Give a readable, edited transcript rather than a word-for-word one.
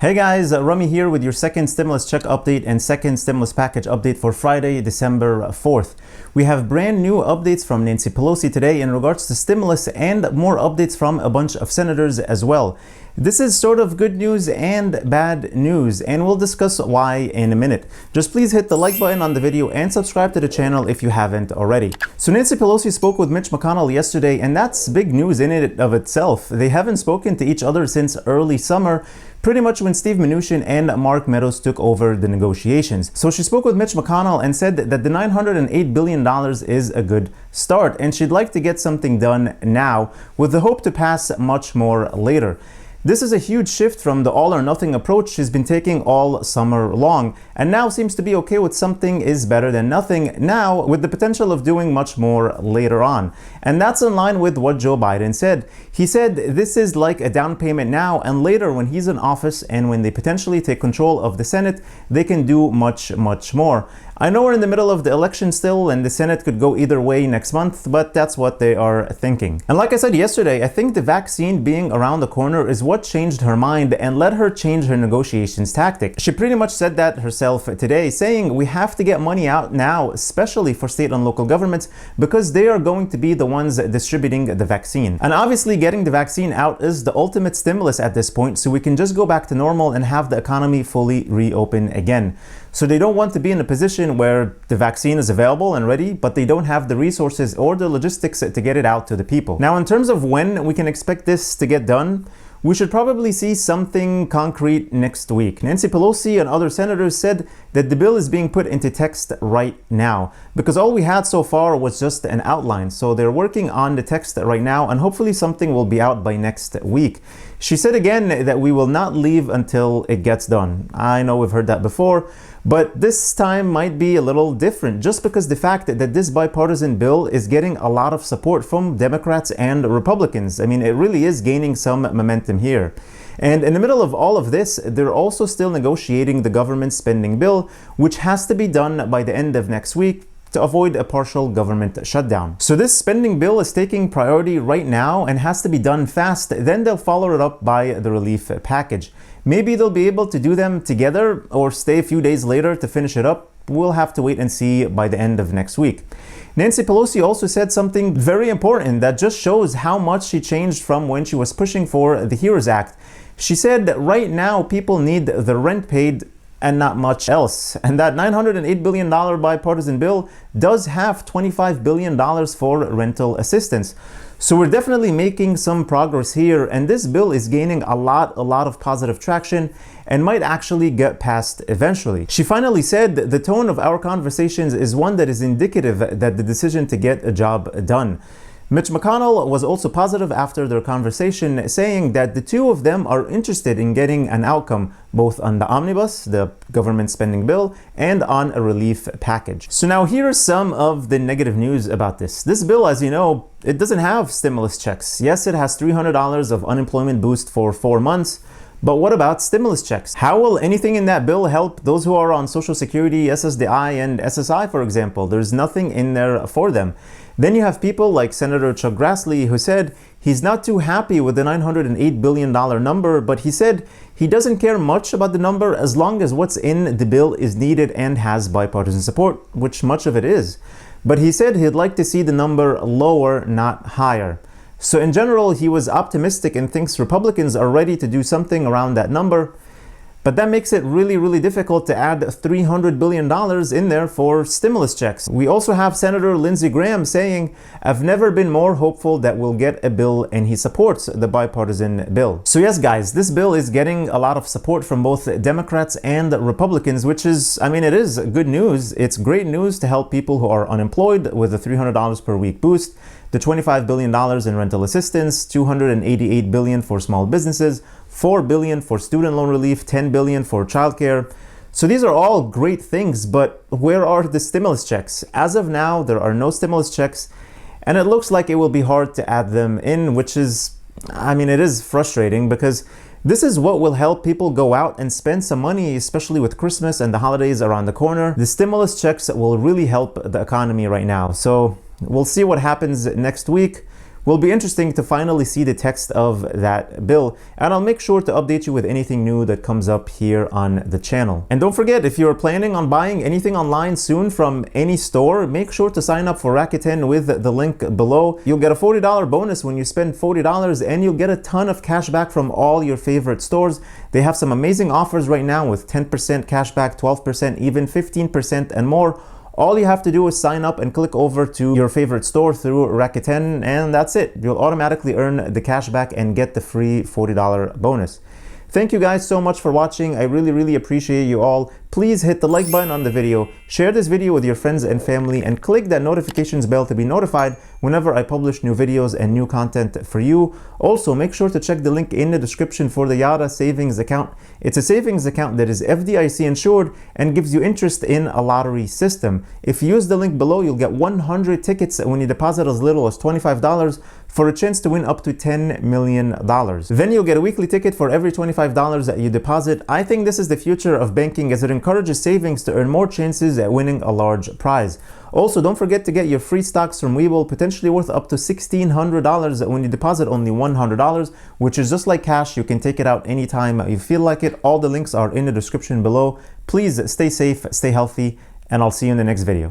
Hey guys, Rami here with your second stimulus check update and second stimulus package update for Friday, December 4th. We have brand new updates from Nancy Pelosi today in regards to stimulus and more updates from a bunch of senators as well. This is sort of good news and bad news, and we'll discuss why in a minute. Just please hit the like button on the video and subscribe to the channel if you haven't already. So Nancy Pelosi spoke with Mitch McConnell yesterday, and that's big news in and of itself. They haven't spoken to each other since early summer, pretty much when Steve Mnuchin and Mark Meadows took over the negotiations. So she spoke with Mitch McConnell and said that the $908 billion is a good start, and she'd like to get something done now with the hope to pass much more later. This is a huge shift from the all or nothing approach she's been taking all summer long, and now seems to be okay with something is better than nothing now, with the potential of doing much more later on. And that's in line with what Joe Biden said. He said this is like a down payment now, and later when he's in office and when they potentially take control of the Senate, they can do much more. I know we're in the middle of the election still, and the Senate could go either way next month, but that's what they are thinking. And like I said yesterday, I think the vaccine being around the corner is what changed her mind and let her change her negotiations tactic. She pretty much said that herself today, saying we have to get money out now, especially for state and local governments, because they are going to be the ones distributing the vaccine. And obviously getting the vaccine out is the ultimate stimulus at this point, so we can just go back to normal and have the economy fully reopen again. So they don't want to be in a position where the vaccine is available and ready, but they don't have the resources or the logistics to get it out to the people. Now, in terms of when we can expect this to get done, we should probably see something concrete next week. Nancy Pelosi and other senators said that the bill is being put into text right now, because all we had so far was just an outline. So they're working on the text right now, and hopefully something will be out by next week. She said again that we will not leave until it gets done. I know we've heard that before, but this time might be a little different, just because the fact that this bipartisan bill is getting a lot of support from Democrats and Republicans. I mean, it really is gaining some momentum here. And in the middle of all of this, they're also still negotiating the government spending bill, which has to be done by the end of next week to avoid a partial government shutdown. So this spending bill is taking priority right now and has to be done fast. Then they'll follow it up by the relief package. Maybe they'll be able to do them together or stay a few days later to finish it up. We'll have to wait and see by the end of next week. Nancy Pelosi also said something very important that just shows how much she changed from when she was pushing for the HEROES Act. She said that right now people need the rent paid and not much else. And that $908 billion bipartisan bill does have $25 billion for rental assistance. So we're definitely making some progress here, and this bill is gaining a lot of positive traction and might actually get passed eventually. She finally said the tone of our conversations is one that is indicative that the decision to get a job done. Mitch McConnell was also positive after their conversation, saying that the two of them are interested in getting an outcome, both on the omnibus, the government spending bill, and on a relief package. So now here's some of the negative news about this. This bill, as you know, it doesn't have stimulus checks. Yes, it has $300 of unemployment boost for 4 months, but what about stimulus checks? How will anything in that bill help those who are on Social Security, SSDI, and SSI, for example? There's nothing in there for them. Then you have people like Senator Chuck Grassley, who said he's not too happy with the $908 billion number, but he said he doesn't care much about the number as long as what's in the bill is needed and has bipartisan support, which much of it is. But he said he'd like to see the number lower, not higher. So in general, he was optimistic and thinks Republicans are ready to do something around that number. But that makes it really difficult to add $300 billion in there for stimulus checks. We also have Senator Lindsey Graham saying, I've never been more hopeful that we'll get a bill, and he supports the bipartisan bill. So yes, guys, this bill is getting a lot of support from both Democrats and Republicans, which is, I mean, it is good news. It's great news to help people who are unemployed with a $300 per week boost, the $25 billion in rental assistance, $288 billion for small businesses, $4 billion for student loan relief, $10 billion for childcare. So these are all great things, but where are the stimulus checks? As of now, there are no stimulus checks, and it looks like it will be hard to add them in, which is, I mean, it is frustrating, because this is what will help people go out and spend some money, especially with Christmas and the holidays around the corner. The stimulus checks will really help the economy right now. So we'll see what happens next week. Will be interesting to finally see the text of that bill, and I'll make sure to update you with anything new that comes up here on the channel. And don't forget, if you're planning on buying anything online soon from any store, make sure to sign up for Rakuten with the link below. You'll get a $40 bonus when you spend $40, and you'll get a ton of cash back from all your favorite stores. They have some amazing offers right now with 10% cash back, 12%, even 15% and more. All you have to do is sign up and click over to your favorite store through Rakuten, and that's it. You'll automatically earn the cash back and get the free $40 bonus. Thank you guys so much for watching. I really appreciate you all. Please hit the like button on the video, share this video with your friends and family, and click that notifications bell to be notified whenever I publish new videos and new content for you. Also, make sure to check the link in the description for the Yara savings account. It's a savings account that is FDIC insured and gives you interest in a lottery system. If you use the link below, you'll get 100 tickets when you deposit as little as $25 for a chance to win up to $10 million. Then you'll get a weekly ticket for every $25 that you deposit. I think this is the future of banking, as it encourages savings to earn more chances at winning a large prize. Also, don't forget to get your free stocks from Webull, potentially worth up to $1,600 when you deposit only $100, which is just like cash. You can take it out anytime you feel like it. All the links are in the description below. Please stay safe, stay healthy, and I'll see you in the next video.